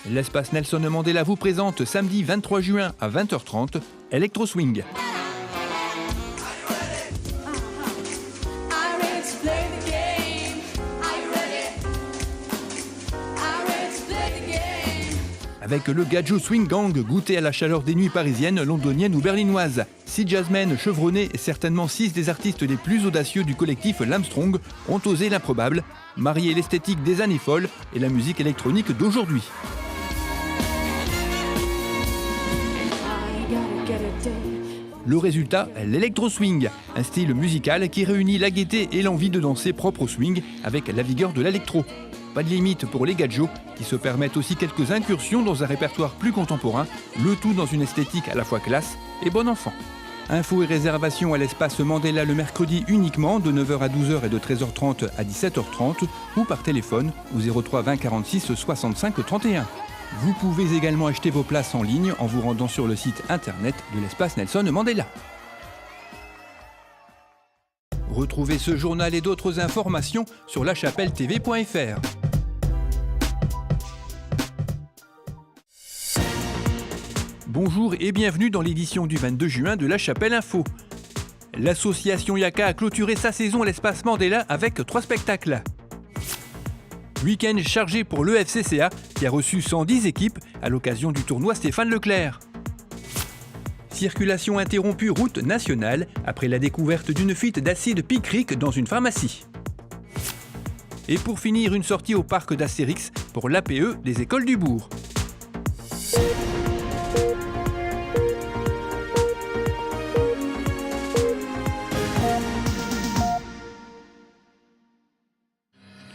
L'espace Nelson Mandela vous présente samedi 23 juin à 20h30 Electro Swing. Avec le Gadjo Swing Gang, goûté à la chaleur des nuits parisiennes, londoniennes ou berlinoises. 6 jazzmen chevronnés et certainement 6 des artistes les plus audacieux du collectif l'Armstrong ont osé l'improbable, marier l'esthétique des années folles et la musique électronique d'aujourd'hui. Le résultat, l'Electro Swing, un style musical qui réunit la gaieté et l'envie de danser propre au swing avec la vigueur de l'électro. Pas de limite pour les gadgets qui se permettent aussi quelques incursions dans un répertoire plus contemporain, le tout dans une esthétique à la fois classe et bon enfant. Infos et réservations à l'espace Mandela le mercredi uniquement de 9h à 12h et de 13h30 à 17h30 ou par téléphone au 03 20 46 65 31. Vous pouvez également acheter vos places en ligne en vous rendant sur le site internet de l'espace Nelson Mandela. Retrouvez ce journal et d'autres informations sur lachapelle-tv.fr. Bonjour et bienvenue dans l'édition du 22 juin de La Chapelle Info. L'association Yaka a clôturé sa saison à l'espace Mandela avec 3 spectacles. Week-end chargé pour l'EFCCA qui a reçu 110 équipes à l'occasion du tournoi Stéphane Leclerc. Circulation interrompue route nationale après la découverte d'une fuite d'acide picrique dans une pharmacie. Et pour finir, une sortie au parc d'Astérix pour l'APE des écoles du Bourg.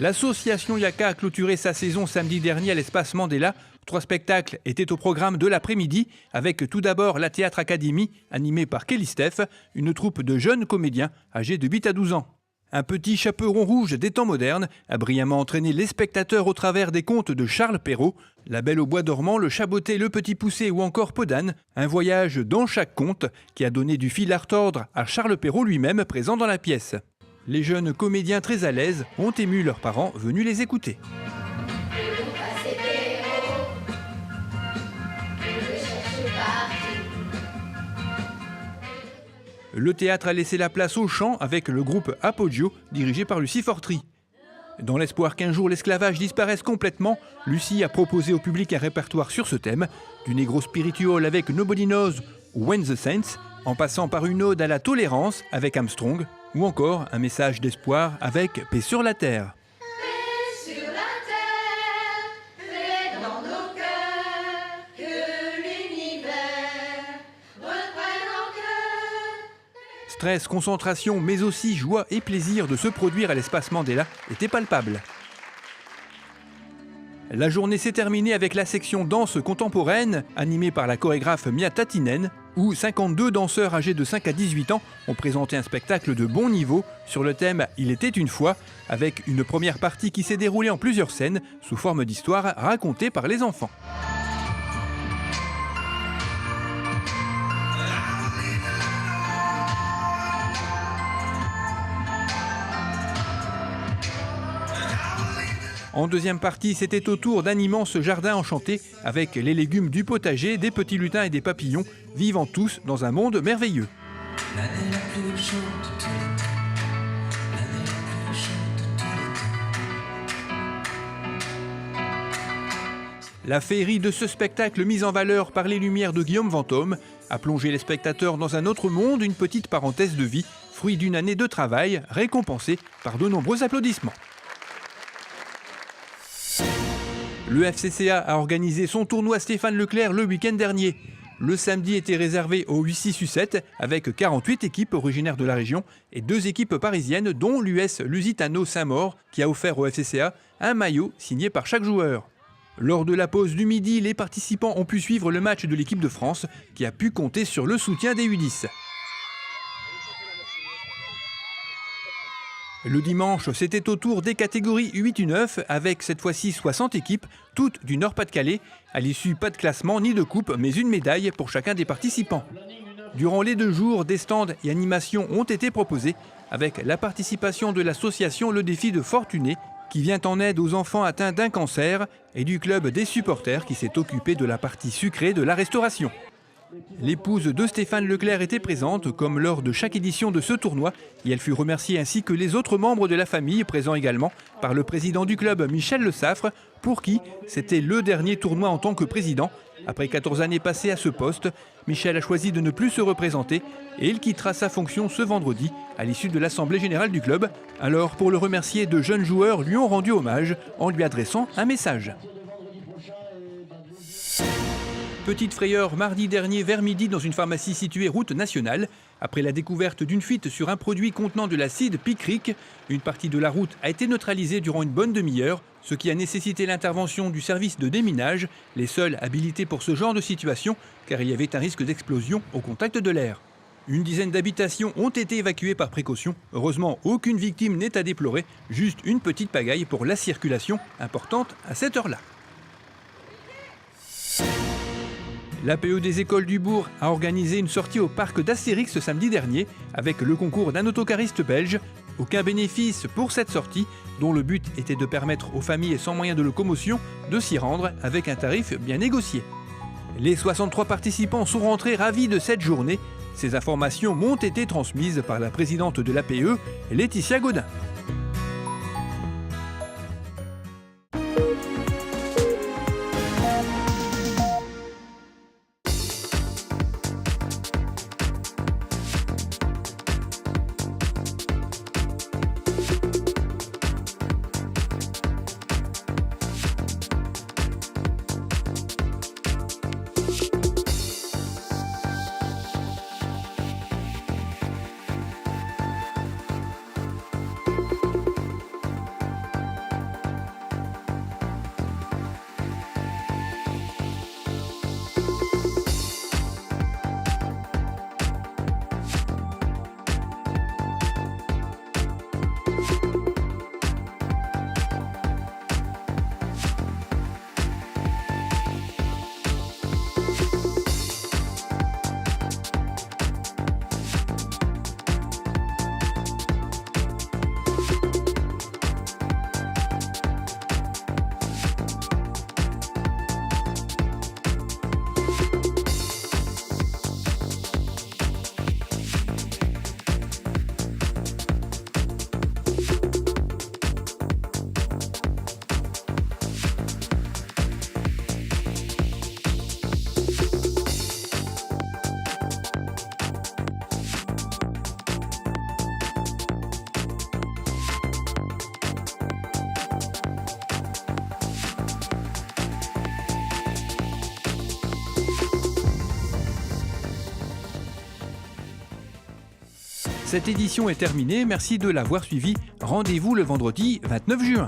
L'association Yaka a clôturé sa saison samedi dernier à l'espace Mandela. 3 spectacles étaient au programme de l'après-midi, avec tout d'abord la Théâtre Académie, animée par Kelly Steph, une troupe de jeunes comédiens âgés de 8 à 12 ans. Un petit chaperon rouge des temps modernes a brillamment entraîné les spectateurs au travers des contes de Charles Perrault, La Belle au bois dormant, Le Chaboté, Le Petit Poucet ou encore Podane, un voyage dans chaque conte qui a donné du fil à retordre à Charles Perrault lui-même présent dans la pièce. Les jeunes comédiens très à l'aise ont ému leurs parents venus les écouter. Le théâtre a laissé la place au chant avec le groupe Apogeo, dirigé par Lucie Fortry. Dans l'espoir qu'un jour l'esclavage disparaisse complètement, Lucie a proposé au public un répertoire sur ce thème, du Negro Spiritual avec Nobody Knows ou When the Saints, en passant par une ode à la tolérance avec Armstrong, ou encore un message d'espoir avec Paix sur la Terre. Paix sur la terre, paix dans nos cœurs, que l'univers reprenne en cœur. Stress, concentration, mais aussi joie et plaisir de se produire à l'espace Mandela étaient palpables. La journée s'est terminée avec la section danse contemporaine, animée par la chorégraphe Mia Tatinen, où 52 danseurs âgés de 5 à 18 ans ont présenté un spectacle de bon niveau sur le thème « Il était une fois », avec une première partie qui s'est déroulée en plusieurs scènes, sous forme d'histoire racontée par les enfants. En deuxième partie, c'était au tour d'un immense jardin enchanté avec les légumes du potager, des petits lutins et des papillons, vivant tous dans un monde merveilleux. L'année la plus chaude de tout l'été. L'année la plus chaude de tout l'été. La féerie de ce spectacle mis en valeur par les lumières de Guillaume Vantôme a plongé les spectateurs dans un autre monde, une petite parenthèse de vie, fruit d'une année de travail, récompensée par de nombreux applaudissements. Le FCCA a organisé son tournoi Stéphane Leclerc le week-end dernier. Le samedi était réservé au 8-6-7 avec 48 équipes originaires de la région et 2 équipes parisiennes dont l'US Lusitano Saint-Maur qui a offert au FCCA un maillot signé par chaque joueur. Lors de la pause du midi, les participants ont pu suivre le match de l'équipe de France qui a pu compter sur le soutien des U10. Le dimanche, c'était au tour des catégories U8-U9 avec cette fois-ci 60 équipes, toutes du Nord-Pas-de-Calais. À l'issue, pas de classement ni de coupe, mais une médaille pour chacun des participants. Durant les 2 jours, des stands et animations ont été proposés avec la participation de l'association Le Défi de Fortuné qui vient en aide aux enfants atteints d'un cancer, et du club des supporters qui s'est occupé de la partie sucrée de la restauration. L'épouse de Stéphane Leclerc était présente, comme lors de chaque édition de ce tournoi, et elle fut remerciée ainsi que les autres membres de la famille, présents également par le président du club, Michel Le Saffre, pour qui c'était le dernier tournoi en tant que président. Après 14 années passées à ce poste, Michel a choisi de ne plus se représenter et il quittera sa fonction ce vendredi à l'issue de l'Assemblée générale du club. Alors, pour le remercier, de jeunes joueurs lui ont rendu hommage en lui adressant un message. Petite frayeur mardi dernier vers midi dans une pharmacie située route nationale. Après la découverte d'une fuite sur un produit contenant de l'acide picrique, une partie de la route a été neutralisée durant une bonne demi-heure, ce qui a nécessité l'intervention du service de déminage, les seuls habilités pour ce genre de situation, car il y avait un risque d'explosion au contact de l'air. Une dizaine d'habitations ont été évacuées par précaution. Heureusement, aucune victime n'est à déplorer, juste une petite pagaille pour la circulation, importante à cette heure-là. L'APE des écoles du Bourg a organisé une sortie au parc d'Astérix ce samedi dernier avec le concours d'un autocariste belge. Aucun bénéfice pour cette sortie, dont le but était de permettre aux familles sans moyens de locomotion de s'y rendre avec un tarif bien négocié. Les 63 participants sont rentrés ravis de cette journée. Ces informations m'ont été transmises par la présidente de l'APE, Laetitia Godin. Cette édition est terminée, merci de l'avoir suivi. Rendez-vous le vendredi 29 juin.